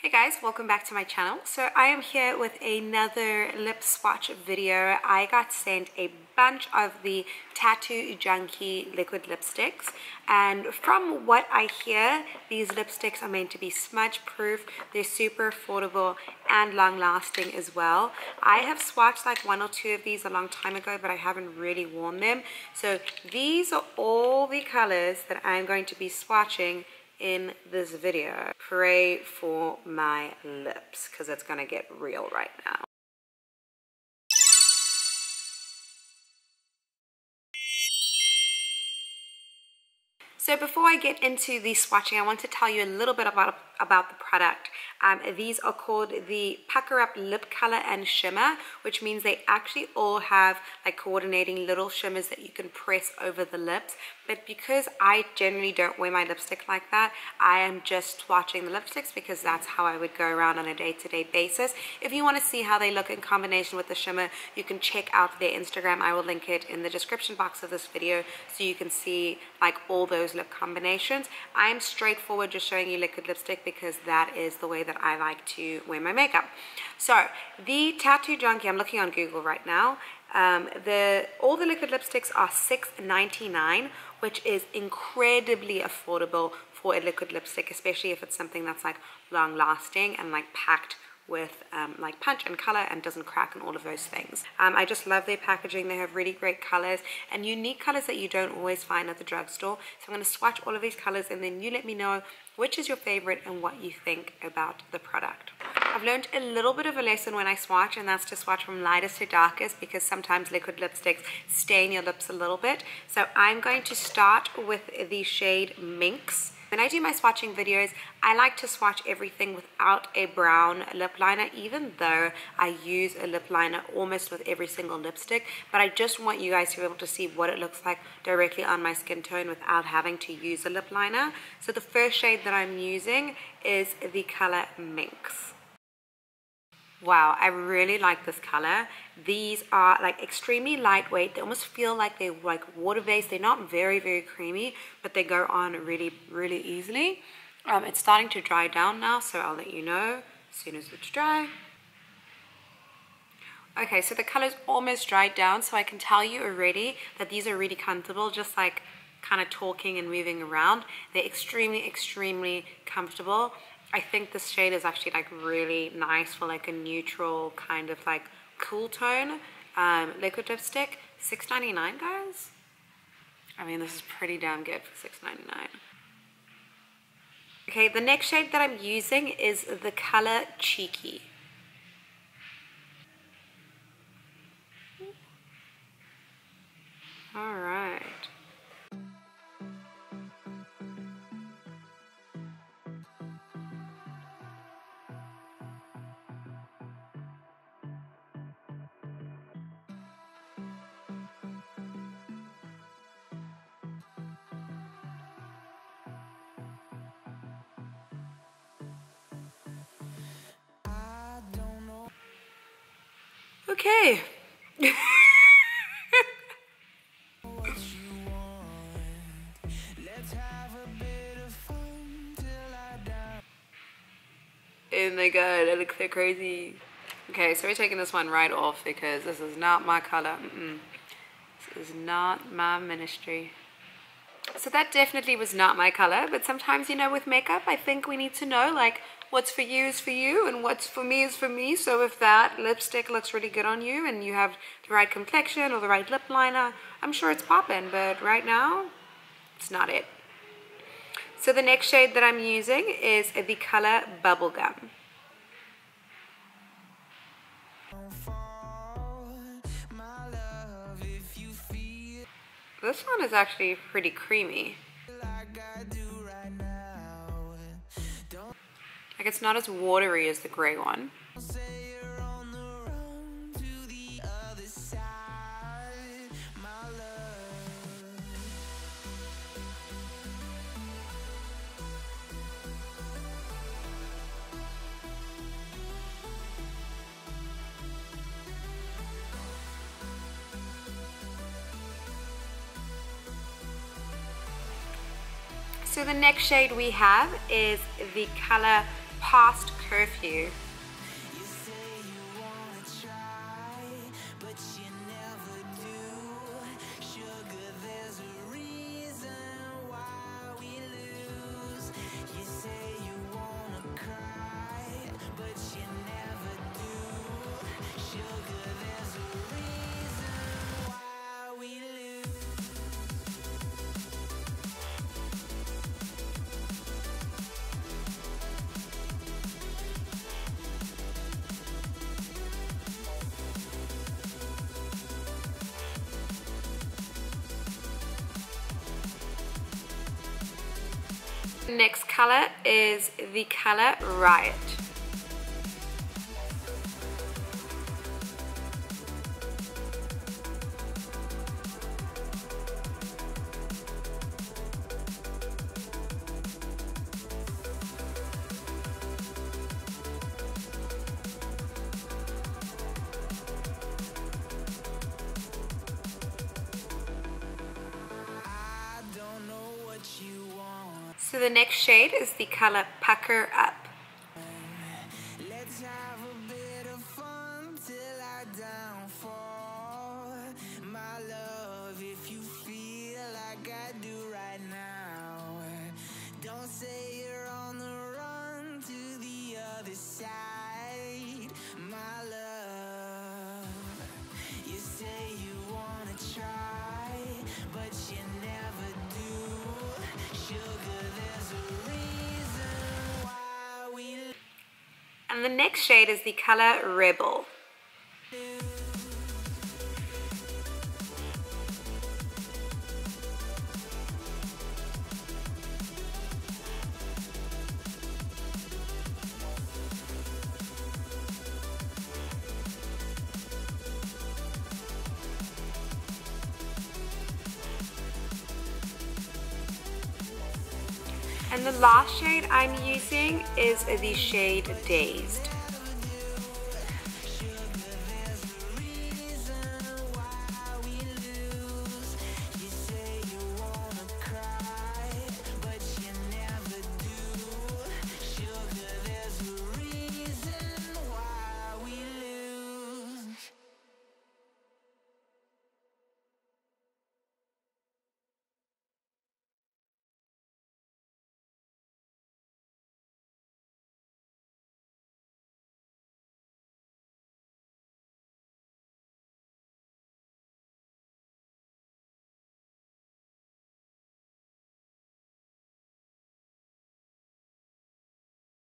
Hey guys, welcome back to my channel. So I am here with another lip swatch video. I got sent a bunch of the Tattoo Junkie liquid lipsticks, and from what I hear, these lipsticks are meant to be smudge proof. They're super affordable and long lasting as well. I have swatched like one or two of these a long time ago, but I haven't really worn them. So these are all the colors that I'm going to be swatching in this video. Pray for my lips because it's gonna get real right now. So before I get into the swatching, I want to tell you a little bit about the product. These are called the Pucker Up Lip Color and Shimmer, which means they actually all have like coordinating little shimmers that you can press over the lips. But because I generally don't wear my lipstick like that, I am just swatching the lipsticks because that's how I would go around on a day-to-day basis. If you want to see how they look in combination with the shimmer, you can check out their Instagram. I will link it in the description box of this video so you can see like all those lip combinations. I'm straightforward just showing you liquid lipstick because that is the way that I like to wear my makeup. So the Tattoo Junkie, I'm looking on Google right now. All the liquid lipsticks are $6.99, which is incredibly affordable for a liquid lipstick, especially if it's something that's like long lasting and like packed with like punch and color and doesn't crack and all of those things. I just love their packaging. They have really great colors and unique colors that you don't always find at the drugstore. So I'm going to swatch all of these colors and then you let me know which is your favorite and what you think about the product. I've learned a little bit of a lesson when I swatch, and that's to swatch from lightest to darkest because sometimes liquid lipsticks stain your lips a little bit. So I'm going to start with the shade Minx. When I do my swatching videos, I like to swatch everything without a brown lip liner, even though I use a lip liner almost with every single lipstick. But I just want you guys to be able to see what it looks like directly on my skin tone without having to use a lip liner. So the first shade that I'm using is the color Minx. Wow, I really like this color. These are like extremely lightweight. They almost feel like they're like water-based. They're not very, very creamy, but they go on really, really easily. It's starting to dry down now, so I'll let you know as soon as it's dry. Okay, so the color's almost dried down, so I can tell you already that these are really comfortable, just like kind of talking and moving around. They're extremely, extremely comfortable. I think this shade is actually like really nice for like a neutral kind of like cool tone liquid lipstick. $6.99, guys. I mean, this is pretty damn good for $6.99. Okay, the next shade that I'm using is the color Cheeky. All right. Okay. Oh my god, I look so crazy. Okay, so we're taking this one right off because this is not my color. This is not my ministry. So that definitely was not my color, but sometimes, you know, with makeup, I think we need to know like what's for you is for you and what's for me is for me. So if that lipstick looks really good on you and you have the right complexion or the right lip liner, I'm sure it's poppin', but right now, it's not it. So the next shade that I'm using is the color Bubblegum. This one is actually pretty creamy. Like it's not as watery as the gray one. So the next shade we have is the color past curfew. Next color is the color Riot. So the next shade is the color Pucker Up. Let's have a bit of fun till I downfall. My love, if you feel like I do right now, don't say you're on the run to the other side. My love, you say you wanna try, but you never do. Sugar, there's a reason why we. And the next shade is the color Rebel. And the last shade I'm using is the shade Dazed.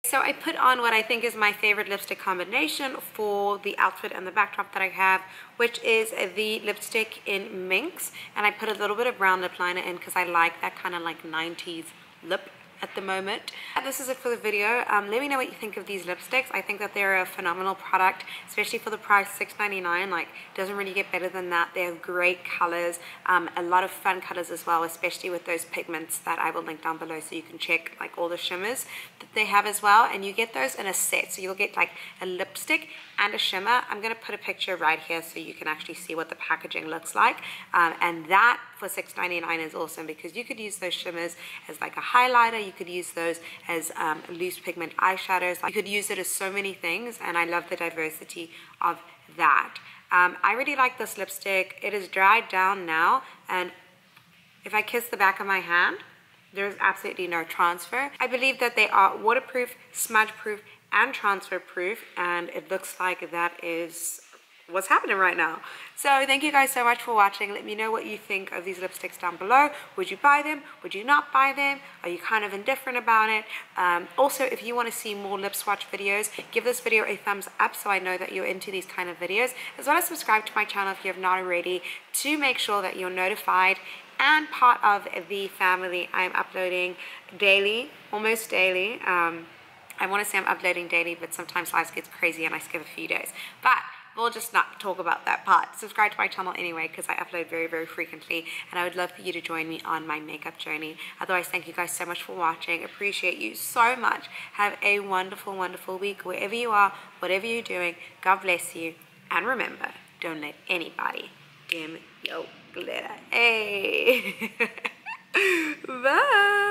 So I put on what I think is my favorite lipstick combination for the outfit and the backdrop that I have, which is the lipstick in Minx, and I put a little bit of brown lip liner in because I like that kind of like 90s lip at the moment. This is it for the video. Let me know what you think of these lipsticks. I think that they're a phenomenal product, especially for the price, $6.99. Like, doesn't really get better than that. They have great colors, a lot of fun colors as well, especially with those pigments that I will link down below, so you can check like all the shimmers that they have as well. And you get those in a set, so you'll get like a lipstick and a shimmer. I'm gonna put a picture right here so you can actually see what the packaging looks like, and that for $6.99 is awesome, because you could use those shimmers as like a highlighter, you could use those as loose pigment eyeshadows, you could use it as so many things, and I love the diversity of that. I really like this lipstick. It is dried down now, and if I kiss the back of my hand, there's absolutely no transfer. I believe that they are waterproof, smudge proof, and transfer proof, and it looks like that is what's happening right now. So thank you guys so much for watching. Let me know what you think of these lipsticks down below. Would you buy them? Would you not buy them? Are you kind of indifferent about it? Also, if you want to see more lip swatch videos, give this video a thumbs up so I know that you're into these kind of videos, as well as subscribe to my channel if you have not already, to make sure that you're notified and part of the family. I'm uploading daily, almost daily. I want to say I'm uploading daily, but sometimes life gets crazy and I skip a few days. But we'll just not talk about that part. Subscribe to my channel anyway, because I upload very, very frequently, and I would love for you to join me on my makeup journey. Otherwise, thank you guys so much for watching. Appreciate you so much. Have a wonderful, wonderful week wherever you are, whatever you're doing. God bless you. And remember, don't let anybody dim your glitter. Hey. Bye.